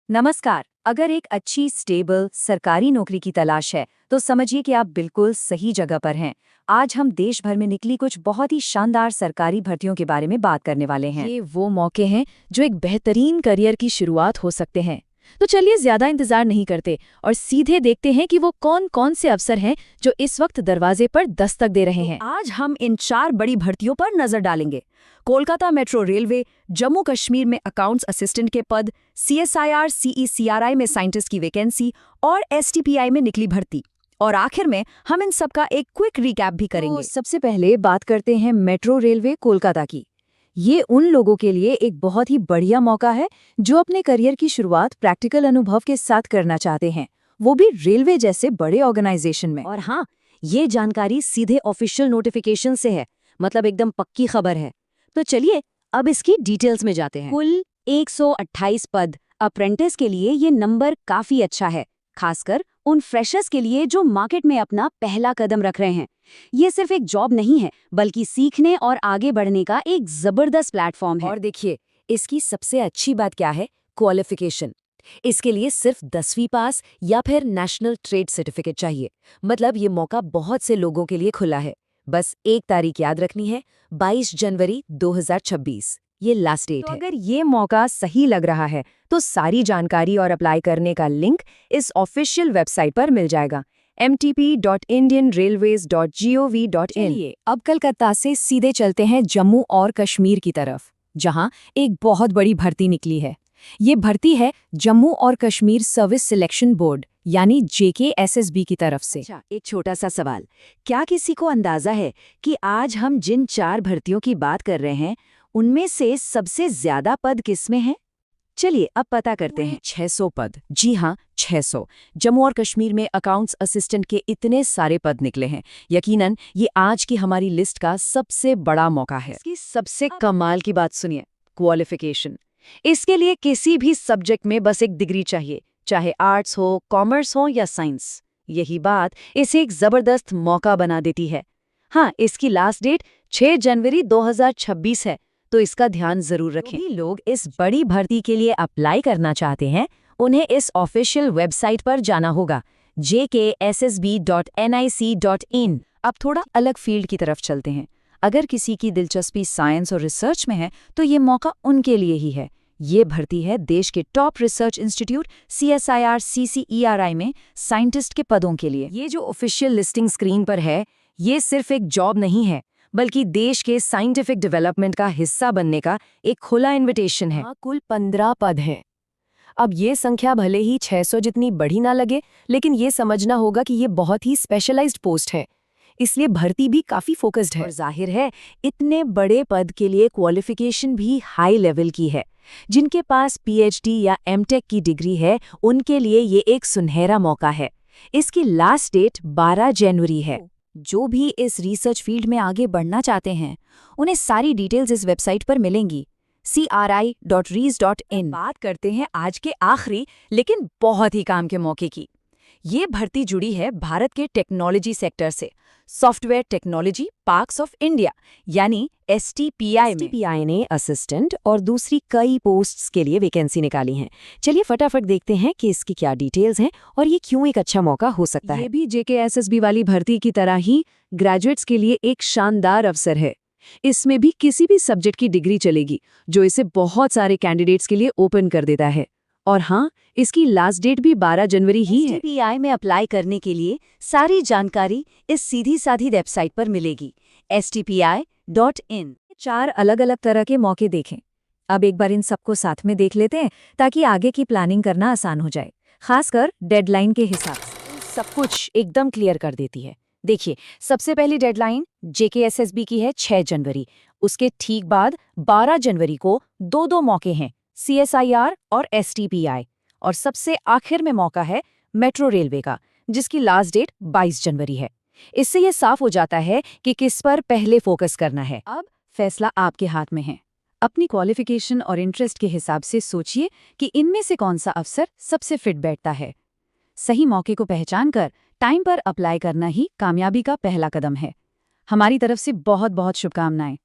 नमस्कार। अगर एक अच्छी स्टेबल सरकारी नौकरी की तलाश है तो समझिए कि आप बिल्कुल सही जगह पर हैं। आज हम देश भर में निकली कुछ बहुत ही शानदार सरकारी भर्तियों के बारे में बात करने वाले हैं। ये वो मौके हैं जो एक बेहतरीन करियर की शुरुआत हो सकते हैं। तो चलिए ज्यादा इंतजार नहीं करते और सीधे देखते हैं कि वो कौन कौन से अवसर हैं जो इस वक्त दरवाजे पर दस्तक दे रहे हैं। आज हम इन 4 बड़ी भर्तियों पर नजर डालेंगे। कोलकाता मेट्रो रेलवे, जम्मू कश्मीर में अकाउंट्स असिस्टेंट के पद, CSIR CECRI में साइंटिस्ट की वैकेंसी और STPI में निकली भर्ती। और आखिर में हम इन सब का एक क्विक रिकैप भी करेंगे। तो सबसे पहले बात करते हैं मेट्रो रेलवे कोलकाता की। ये उन लोगों के लिए एक बहुत ही बढ़िया मौका है जो अपने करियर की शुरुआत प्रैक्टिकल अनुभव के साथ करना चाहते हैं, वो भी रेलवे जैसे बड़े ऑर्गेनाइजेशन में। और हाँ, ये जानकारी सीधे ऑफिशियल नोटिफिकेशन से है, मतलब एकदम पक्की खबर है। तो चलिए अब इसकी डिटेल्स में जाते हैं। कुल 128 पद। अप्रेंटिस के लिए ये नंबर काफी अच्छा है, खासकर उन फ्रेशर्स के लिए जो मार्केट में अपना पहला कदम रख रहे हैं। ये सिर्फ एक जॉब नहीं है, बल्कि सीखने और आगे बढ़ने का एक जबरदस्त प्लेटफॉर्म है। और देखिए, इसकी सबसे अच्छी बात क्या है? क्वालिफिकेशन। इसके लिए सिर्फ 10वीं पास या फिर नेशनल ट्रेड सर्टिफिकेट चाहिए। मतलब ये मौका बहुत से लोगों के लिए खुला है। बस एक तारीख याद रखनी है, 22 जनवरी 2026। ये लास्ट डेट है। अगर ये मौका सही लग रहा है तो सारी जानकारी और अप्लाई करने का लिंक इस ऑफिशियल वेबसाइट पर मिल जाएगा, mtp.indianrailways.gov.in। चलिए अब कलकत्ता से सीधे चलते हैं जम्मू और कश्मीर की तरफ, जहां एक बहुत बड़ी भर्ती निकली है। ये भर्ती है जम्मू और कश्मीर सर्विस सिलेक्शन बोर्ड यानी JKSSB की तरफ से। अच्छा, एक छोटा सा सवाल, क्या किसी को अंदाजा है कि आज हम जिन 4 भर्तियों की बात कर रहे हैं उनमें से सबसे ज्यादा पद किसमें हैं? चलिए अब पता करते हैं। 600 पद। जी हाँ, 600। जम्मू और कश्मीर में अकाउंट्स असिस्टेंट के इतने सारे पद निकले हैं। यकीनन ये आज की हमारी लिस्ट का सबसे बड़ा मौका है। इसकी सबसे कमाल की बात सुनिए, क्वालिफिकेशन। इसके लिए किसी भी सब्जेक्ट में बस एक डिग्री चाहिए, चाहे आर्ट्स हो, कॉमर्स हो या साइंस। यही बात इसे एक जबरदस्त मौका बना देती है। हाँ, इसकी लास्ट डेट 6 जनवरी 2026 है, तो इसका ध्यान जरूर रखें। जो भी लोग इस बड़ी भर्ती के लिए अप्लाई करना चाहते हैं उन्हें इस ऑफिशियल वेबसाइट पर जाना होगा, jkssb.nic.in। अब थोड़ा अलग फील्ड की तरफ चलते हैं। अगर किसी की दिलचस्पी साइंस और रिसर्च में है तो ये मौका उनके लिए ही है। ये भर्ती है देश के top research institute CSIR CCERI में साइंटिस्ट के पदों के लिए। ये जो ऑफिशियल लिस्टिंग स्क्रीन पर है, ये सिर्फ एक जॉब नहीं है, बल्कि देश के साइंटिफिक डेवलपमेंट का हिस्सा बनने का एक खुला इनविटेशन है। कुल 15 पद हैं। अब ये संख्या भले ही 600 जितनी बड़ी ना लगे, लेकिन ये समझना होगा कि ये बहुत ही स्पेशलाइज्ड पोस्ट है, इसलिए भर्ती भी काफी फोकस्ड है। और जाहिर है, इतने बड़े पद के लिए क्वालिफिकेशन भी हाई लेवल की है। जिनके पास PhD या MTech की डिग्री है उनके लिए ये एक सुनहरा मौका है। इसकी लास्ट डेट 12 जनवरी है। जो भी इस रिसर्च फील्ड में आगे बढ़ना चाहते हैं उन्हें सारी डिटेल्स इस वेबसाइट पर मिलेंगी, cri.reis.in। बात करते हैं आज के आखिरी लेकिन बहुत ही काम के मौके की। ये भर्ती जुड़ी है भारत के टेक्नोलॉजी सेक्टर से, software technology parks of India यानी STPI में। STPI ने असिस्टेंट और दूसरी कई पोस्ट्स के लिए वैकेंसी निकाली हैं। चलिए फटाफट देखते हैं कि इसकी क्या डिटेल्स हैं और ये क्यों एक अच्छा मौका हो सकता है। ये भी JKSSB वाली भर्ती की तरह ही ग्रेजुएट्स के लिए एक शानदार अवसर है। इसमें भी किसी भी सब्जेक्ट की डिग्री चलेगी, जो इसे बहुत सारे कैंडिडेट्स के लिए ओपन कर देता है। और हाँ, इसकी लास्ट डेट भी 12 जनवरी ही है। STPI में अप्लाई करने के लिए सारी जानकारी इस सीधी साधी वेबसाइट पर मिलेगी, stpi.in। 4 अलग-अलग तरह के मौके देखें। अब एक बार इन सबको साथ में देख लेते हैं ताकि आगे की प्लानिंग करना आसान हो जाए, खासकर डेडलाइन के हिसाब से। सब कुछ एकदम क्लियर कर देती है। देखिए, सबसे पहली डेडलाइन JKSSB की है 6 जनवरी। उसके ठीक बाद 12 जनवरी को दो मौके हैं, CSIR और STPI। और सबसे आखिर में मौका है मेट्रो रेलवे का, जिसकी लास्ट डेट 22 जनवरी है। इससे ये साफ हो जाता है कि किस पर पहले फोकस करना है। अब फैसला आपके हाथ में है। अपनी क्वालिफिकेशन और इंटरेस्ट के हिसाब से सोचिए कि इनमें से कौन सा अवसर सबसे फिट बैठता है। सही मौके को पहचान कर टाइम पर अप्लाई करना ही कामयाबी का पहला कदम है। हमारी तरफ से बहुत बहुत शुभकामनाएं।